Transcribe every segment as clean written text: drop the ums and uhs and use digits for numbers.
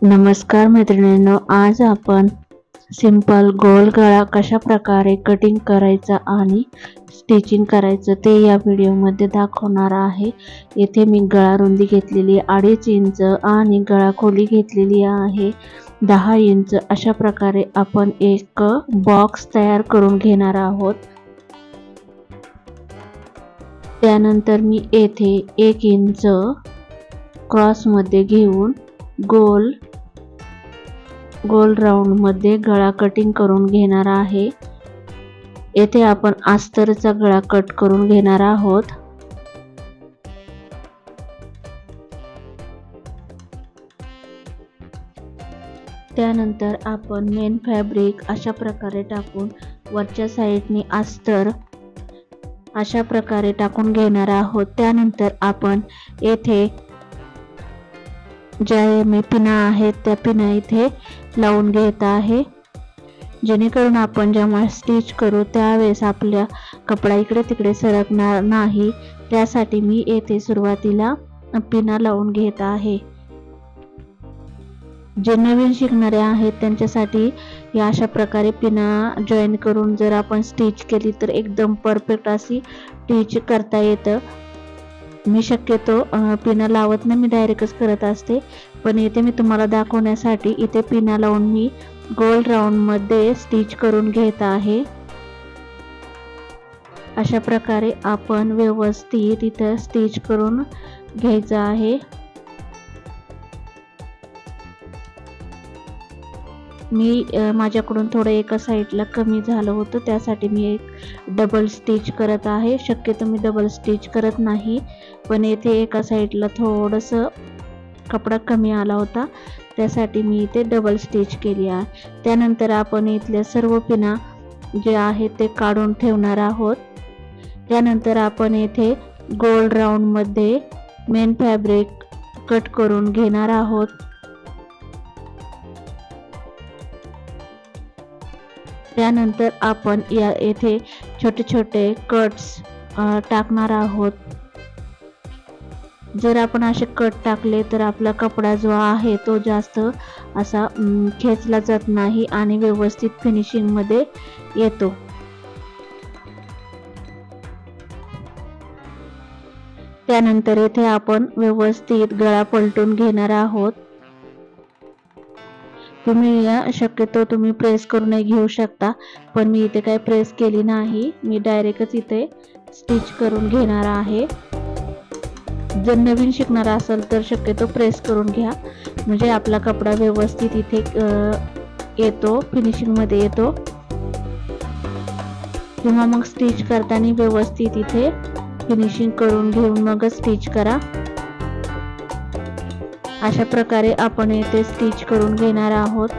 नमस्कार मैत्रिणींनो, आज आपण सिंपल गोल गळा कशा प्रकारे कटिंग करायचा आणि स्टिचिंग करायचं ते या व्हिडिओमध्ये दाखवणार आहे। येथे मी गळा रुंदी घेतलेली 2.5 इंच आणि गळा खोली घेतलेली आहे 10 इंच। अशा प्रकारे आपण एक बॉक्स तयार करून घेणार आहोत। त्यानंतर मी येथे 1 इंच क्रॉस मध्ये घेऊन गोल राउंड मध्ये गळा कटिंग करून घेणार आहे। येथे आपण अस्तरचा गळा कट करून घेणार आहोत। त्यानंतर आपण मेन फॅब्रिक अशा प्रकारे टाकून वरच्या साइडने अस्तर अशा प्रकारे टाकून घेणार आहोत। त्यानंतर आपण येथे ज्या मी पिना आहेत त्या पिना इथे लावून घेत आहे, जेणेकरून आपण जेव्हा स्टिच करू त्यावेळेस आपल्या कपडा इकडे तिकडे सरकणार नाही। त्यासाठी मी येथे सुरुवातीला पिना लावून घेत आहे। जे नवीन शिकणारे आहेत त्यांच्यासाठी या अशा प्रकारे पिना जॉईन करून जर आपण स्टिच केली तर एकदम परफेक्ट अशी स्टिच करता येतं। मी शक्यतो पिना लावत नाही, मी डायरेक्टच करत असते, पण इथे मी तुम्हाला दाखवण्यासाठी इथे पिना लावून मी गोल राउंड मध्ये स्टिच करून घेत आहे। अशा प्रकारे आपण व्यवस्थित इथे स्टिच करून घ्यायचं आहे। मी माझ्याकडून थोडं एका साइडला कमी झालं होतं, त्यासाठी मी एक डबल स्टिच करत आहे। शक्यतो मी डबल स्टिच करत नाही, पण येथे एका साइडला थोडंसं कपडा कमी आला होता, त्यासाठी मी इथे डबल स्टिच केली आहे। त्यानंतर आपण इथल्या सर्व पिना जे आहेत ते काढून ठेवणार आहोत। त्यानंतर आपण येथे गोल राउंड मध्ये मेन फॅब्रिक कट करून घेणार आहोत। त्यानंतर आपण येथे छोटे छोटे कट्स टाकणार आहोत। जर आपण असे कट टाकले तर आपला कपडा जो आहे तो जास्त असा खेचला जात नाही आणि व्यवस्थित फिनिशिंग मध्ये येतो। त्यानंतर येथे आपण व्यवस्थित गळा पलटून घेणार आहोत। तुम्ही शक्यतो तुम्ही प्रेस करूनही घेऊ शकता, पण मी इथे काही प्रेस केली नाही, मी डायरेक्टच इथे स्टिच करून घेणार आहे। जर नवीन शिकणार असेल तर शक्यतो प्रेस करून घ्या, म्हणजे आपला कपडा व्यवस्थित इथे येतो, फिनिशिंग मध्ये येतो, किंवा मग स्टिच करताना व्यवस्थित इथे फिनिशिंग करून घेऊन मग स्टिच करा। अशा प्रकारे आपण इथे स्टिच करून घेणार आहोत।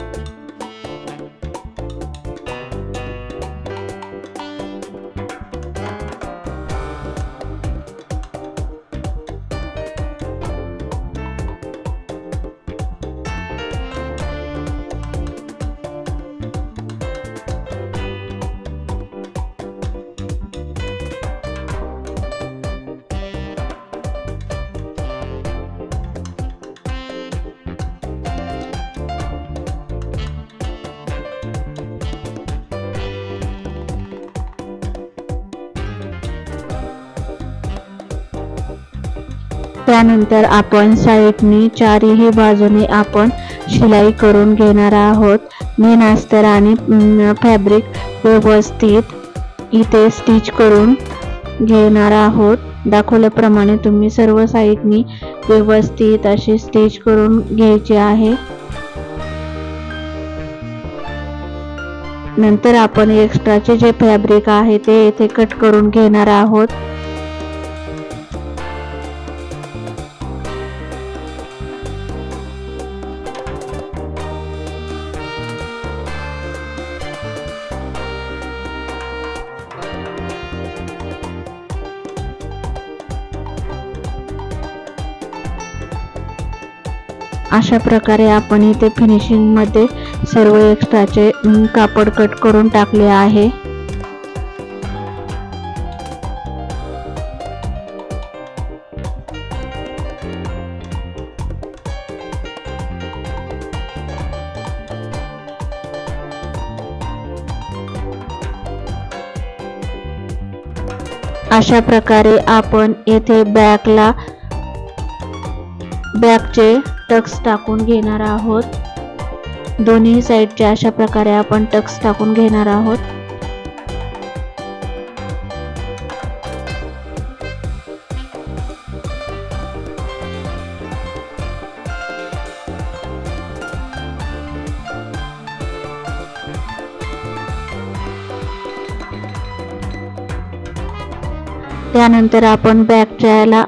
त्यानंतर आपण साइडनी चारही बाजूने आपण शिलाई करून घेणार आहोत। मेन अस्तर आणि फॅब्रिक व्यवस्थित इथे स्टिच करून घेणार आहोत। दाखवल्याप्रमाणे तुम्ही सर्व साइडनी व्यवस्थित अशी स्टिच करून घ्यायचे आहे। नंतर आपण एक्स्ट्राचे जे फॅब्रिक आहे ते इथे कट करून घेणार आहोत। अशा प्रकारे आपण इथे फिनिशिंग मध्ये सर्व एक्स्ट्राचे कापड कट करून टाकले आहे। अशा प्रकारे आपण येथे बॅकचे टक्स टाकून घेणार आहोत. दोन्ही साईडचे अशा प्रकारे आपण टक्स टाकून घेणार आहोत. त्यानंतर आपण बॅकच्या याला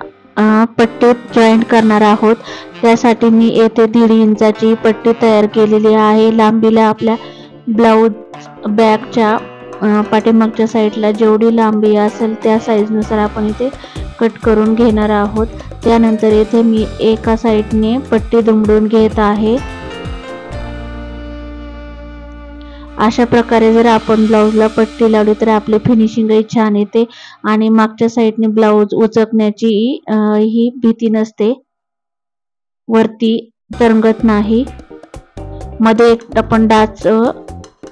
पट्टीत जॉईंट करणार आहोत. त्यासाठी मी येथे 1.5 इंचाची पट्टी तयार केलेली आहे. लांबीला आपल्या ब्लाऊज बॅकच्या पाठीमागच्या साईडला जेवढी लांबी असेल त्या साईजनुसार आपण इथे कट करून घेणार आहोत. त्यानंतर येथे मी एका साईडने पट्टी दुमडून घेत आहे. अशा प्रकारे जर आपण ब्लाऊजला पट्टी लावली तर आपले फिनिशिंगही छान येते आणि मागच्या साईडने ब्लाऊज उचकण्याची ही भीती नसते, वरती तरंगत नाही. मध्ये एक आपण डाच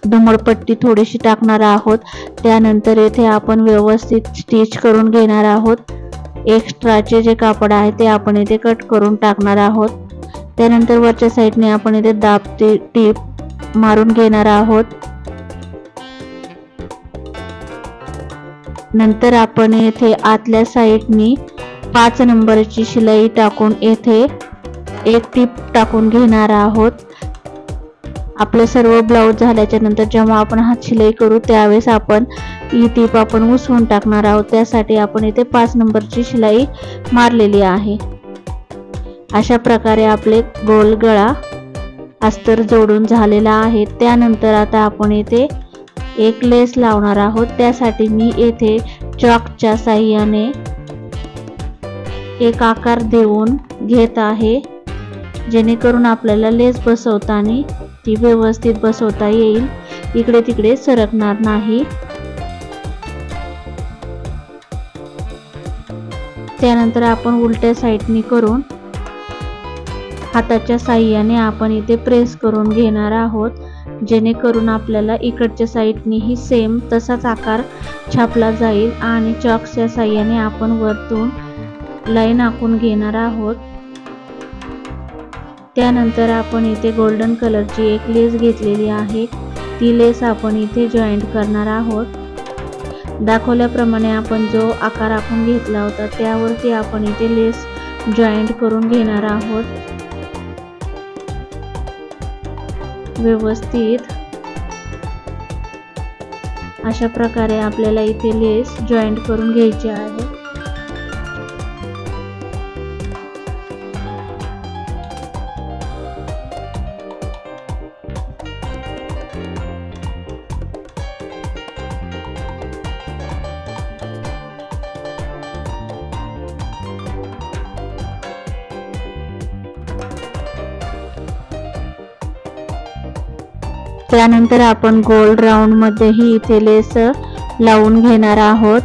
दुमडपट्टी थोडीशी टाकणार आहोत. त्यानंतर येथे आपण व्यवस्थित स्टिच करून घेणार आहोत. एक्स्ट्राचे जे कापड आहे ते आपण इथे कट करून टाकणार आहोत. त्यानंतर वरच्या साईडने आपण इथे दाबते टीप मारून घेणार आहोत. नंतर आपण येथे आतल्या साईडनी 5 नंबरची शिलाई टाकून येथे एक टीप टाकून घेणार आहोत. आपले सर्व ब्लाऊज झाल्याच्या नंतर जेव्हा आपण हात शिलाई करू त्यावेळेस आपण ही टीप आपण उसवून टाकणार आहोत. त्यासाठी आपण इथे 5 नंबरची शिलाई मारलेली आहे. अशा प्रकारे आपले गोल गळा अस्तर जोडून झालेला आहे. त्यानंतर आता आपण इथे एक लेस लावणार आहोत. त्यासाठी मी येथे चॉकच्या साहाय्याने एक आकार देऊन घेत आहे, जेणेकरून आपल्याला लेस बसवताना ती व्यवस्थित बसवता येईल, इकडे तिकडे सरकणार नाही. त्यानंतर आपण उलट्या साईडनी करून हाताच्या साहाय्याने आपण इथे प्रेस करून घेणार आहोत, जेणेकरून आपल्याला इकडच्या साईडनी ही सेम तसाच आकार छापला जाईल आणि चॉकच्या साहाय्याने आपण वरतून लाईन आखून घेणार आहोत. त्यानंतर आपण इथे गोल्डन कलरची एक लेस घेतलेली आहे. ती लेस आपण इथे जॉईंट करणार आहोत. दाखवल्याप्रमाणे आपण जो आकार आखून घेतला होता त्यावरती आपण इथे लेस जॉईंट करून घेणार आहोत. व्यवस्थित अशा प्रकारे आपल्याला इथे लेस जॉईंट करून घ्यायची आहे. त्यानंतर आपण गोल राऊंड मध्येही इथे लेस लावून घेणार आहोत.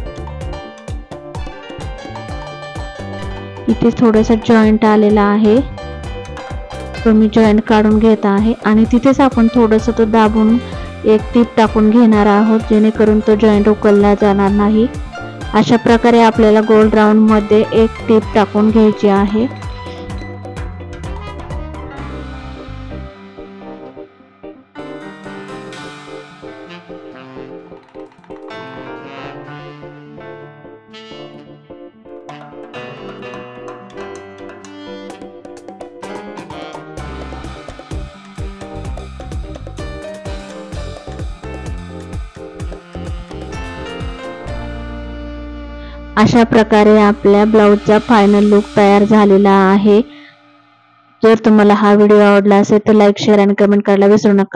इथे थोडासा जॉईंट आलेला आहे, तो मी जॉईंट काढून घेत आहे आणि तिथेच आपण थोडंसं तो दाबून एक टीप टाकून घेणार आहोत, जेणेकरून तो जॉईंट उकलला जाणार नाही. अशा प्रकारे आपल्याला गोल राऊंड मध्ये एक टीप टाकून घ्यायची आहे. अशा प्रकारे आपल्या ब्लाऊजचा फायनल लुक तयार झालेला आहे. जर तुम्हाला हा व्हिडिओ आवडला असेल तर लाईक, शेअर आणि कमेंट करायला विसरू नका.